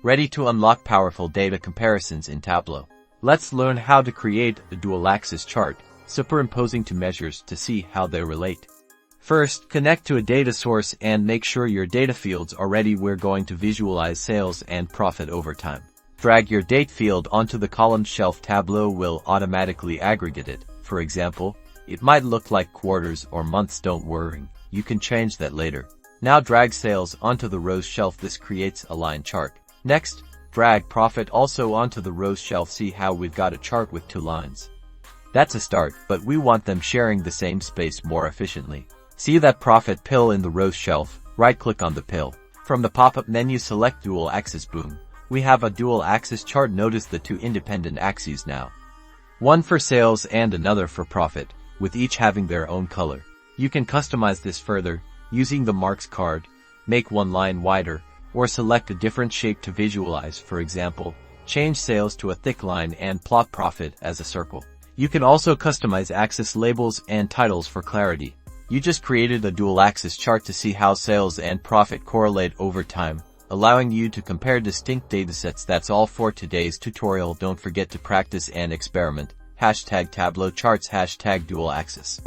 ready to unlock powerful data comparisons in Tableau. Let's learn how to create a dual-axis chart, superimposing two measures to see how they relate. First, connect to a data source and make sure your data fields are ready. We're going to visualize sales and profit over time. Drag your date field onto the column shelf. Tableau will automatically aggregate it. For example, it might look like quarters or months. Don't worry, you can change that later. Now drag sales onto the rows shelf. This creates a line chart. Next, drag profit also onto the rows shelf. See how we've got a chart with two lines. That's a start, but we want them sharing the same space more efficiently. See that profit pill in the rows shelf? Right-click on the pill. From the pop-up menu, select dual axis. Boom. We have a dual axis chart. Notice the two independent axes now. One for sales and another for profit, with each having their own color. You can customize this further, using the marks card, make one line wider, or select a different shape to visualize. For example, change sales to a thick line and plot profit as a circle. You can also customize axis labels and titles for clarity. You just created a dual-axis chart to see how sales and profit correlate over time, allowing you to compare distinct datasets. That's all for today's tutorial. Don't forget to practice and experiment. #Tableau charts, #dual-axis.